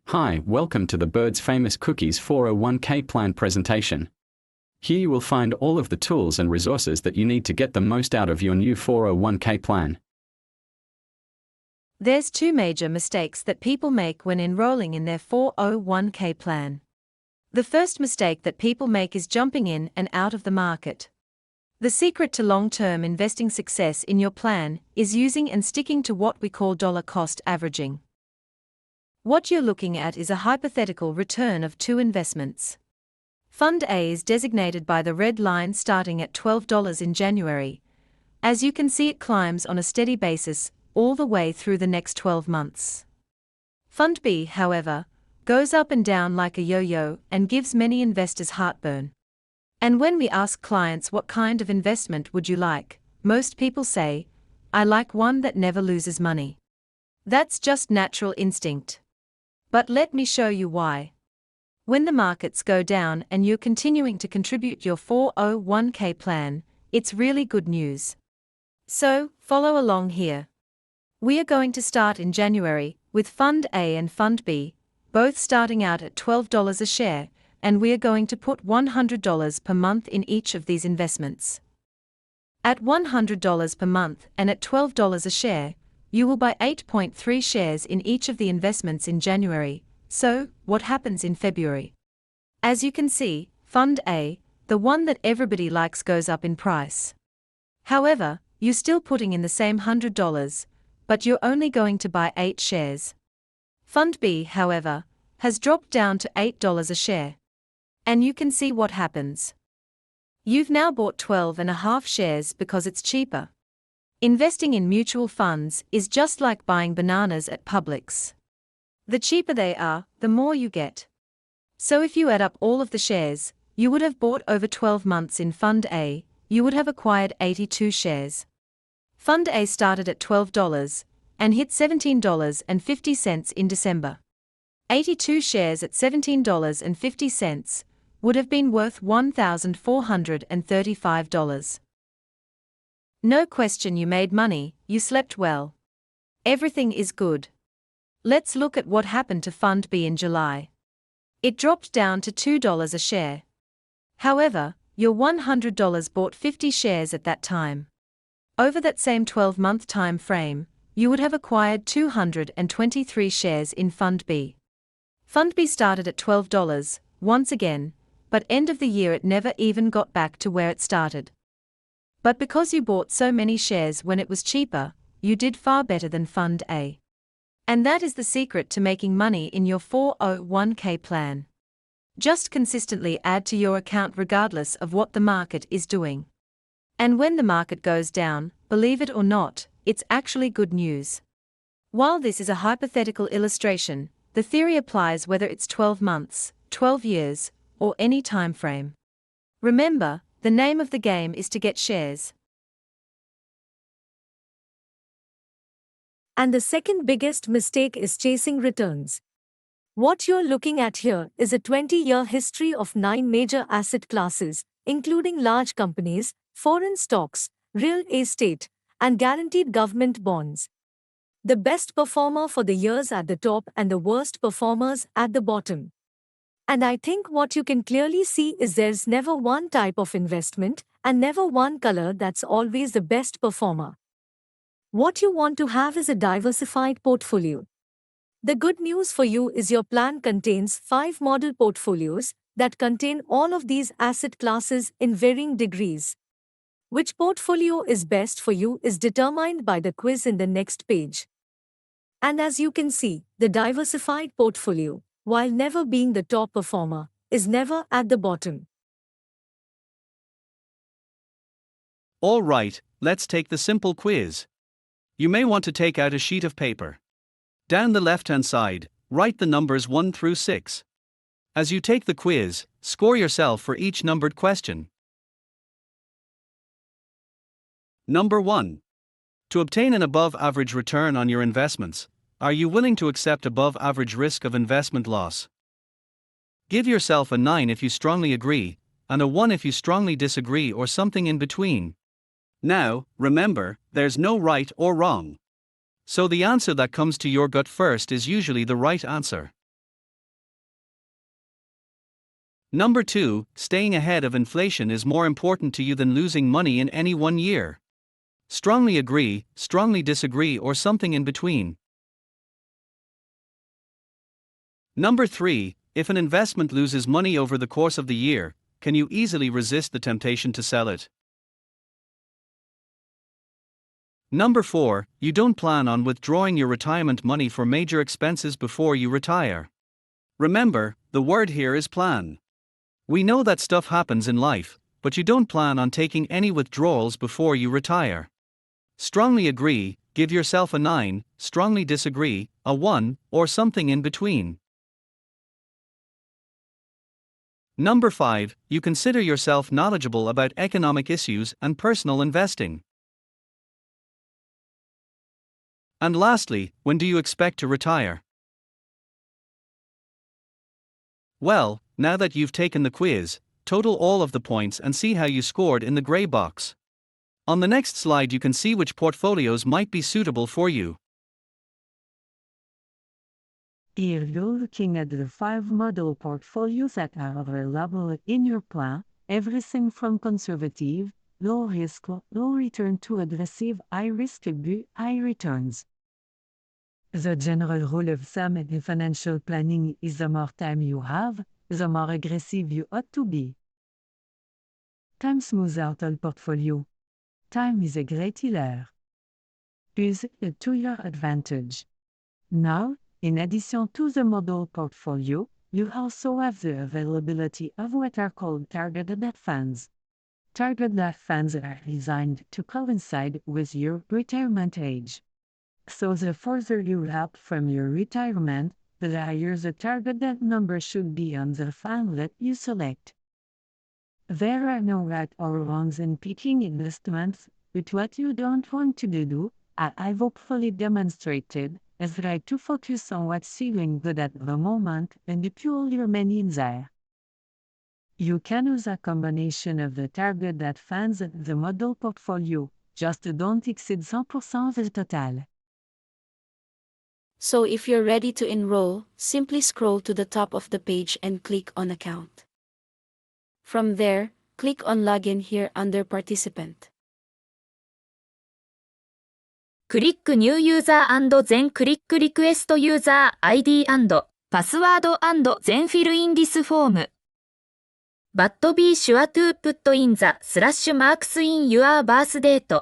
Hi, welcome to the Byrd's Famous Cookies 401k plan presentation. Here you will find all of the tools and resources that you need to get the most out of your new 401k plan. There's two major mistakes that people make when enrolling in their 401k plan. The first mistake that people make is jumping in and out of the market. The secret to long-term investing success in your plan is using and sticking to what we call dollar cost averaging. What you're looking at is a hypothetical return of two investments. Fund A is designated by the red line starting at $12 in January. As you can see, it climbs on a steady basis all the way through the next 12 months. Fund B, however, goes up and down like a yo-yo and gives many investors heartburn. And when we ask clients what kind of investment would you like, most people say, I like one that never loses money. That's just natural instinct. But let me show you why. When the markets go down and you're continuing to contribute your 401k plan, it's really good news. So, follow along here. We are going to start in January with Fund A and Fund B, both starting out at $12 a share, and we are going to put $100 per month in each of these investments. At $100 per month and at $12 a share, you will buy 8.3 shares in each of the investments in January. So, what happens in February? As you can see, Fund A, the one that everybody likes, goes up in price. However, you're still putting in the same $100, but you're only going to buy 8 shares. Fund B, however, has dropped down to $8 a share. And you can see what happens. You've now bought 12.5 shares because it's cheaper. Investing in mutual funds is just like buying bananas at Publix. The cheaper they are, the more you get. So if you add up all of the shares you would have bought over 12 months in Fund A, you would have acquired 82 shares. Fund A started at $12 and hit $17.50 in December. 82 shares at $17.50 would have been worth $1,435. No question you made money, you slept well. Everything is good. Let's look at what happened to Fund B in July. It dropped down to $2 a share. However, your $100 bought 50 shares at that time. Over that same 12-month time frame, you would have acquired 223 shares in Fund B. Fund B started at $12 once again, but end of the year it never even got back to where it started. But because you bought so many shares when it was cheaper, you did far better than Fund A. And that is the secret to making money in your 401k plan. Just consistently add to your account regardless of what the market is doing. And when the market goes down, believe it or not, it's actually good news. While this is a hypothetical illustration, the theory applies whether it's 12 months, 12 years, or any time frame. Remember, the name of the game is to get shares. And the second biggest mistake is chasing returns. What you're looking at here is a 20-year history of 9 major asset classes, including large companies, foreign stocks, real estate, and guaranteed government bonds. The best performer for the years at the top and the worst performers at the bottom. And I think what you can clearly see is there's never one type of investment and never one color that's always the best performer. What you want to have is a diversified portfolio. The good news for you is your plan contains 5 model portfolios that contain all of these asset classes in varying degrees. Which portfolio is best for you is determined by the quiz in the next page. And as you can see, the diversified portfolio, while never being the top performer, is never at the bottom. All right, let's take the simple quiz. You may want to take out a sheet of paper. Down the left-hand side, write the numbers 1 through 6. As you take the quiz, score yourself for each numbered question. Number 1. To obtain an above-average return on your investments, are you willing to accept above-average risk of investment loss? Give yourself a 9 if you strongly agree, and a 1 if you strongly disagree, or something in between. Now, remember, there's no right or wrong. So the answer that comes to your gut first is usually the right answer. Number 2, staying ahead of inflation is more important to you than losing money in any one year. Strongly agree, strongly disagree, or something in between. Number 3, if an investment loses money over the course of the year, can you easily resist the temptation to sell it? Number 4, you don't plan on withdrawing your retirement money for major expenses before you retire. Remember, the word here is plan. We know that stuff happens in life, but you don't plan on taking any withdrawals before you retire. Strongly agree, give yourself a 9, strongly disagree, a 1, or something in between. Number 5, you consider yourself knowledgeable about economic issues and personal investing. And lastly, when do you expect to retire? Well, now that you've taken the quiz, total all of the points and see how you scored in the gray box. On the next slide you can see which portfolios might be suitable for you. Here you're looking at the 5 model portfolios that are available in your plan, everything from conservative, low risk, low return to aggressive, high risk, high returns. The general rule of thumb in financial planning is the more time you have, the more aggressive you ought to be. Time smooths out all portfolio. Time is a great healer. Use it to your advantage. Now, in addition to the model portfolio, you also have the availability of what are called targeted funds. Targeted funds are designed to coincide with your retirement age. So the further you out from your retirement, the higher the targeted number should be on the fund that you select. There are no right or wrongs in picking investments, but what you don't want to do, I've hopefully demonstrated, is try to focus on what's feeling good at the moment and fuel your money in there. You can use a combination of the targeted funds and the model portfolio, just don't exceed 100% of the total. So if you're ready to enroll, simply scroll to the top of the page and click on Account. From there, click on Login here under Participant. クリックニューユーザー&全クリックリクエストユーザー ID& パスワード&全フィルインディスフォーム。But be sure to put in the /marks in your birth date.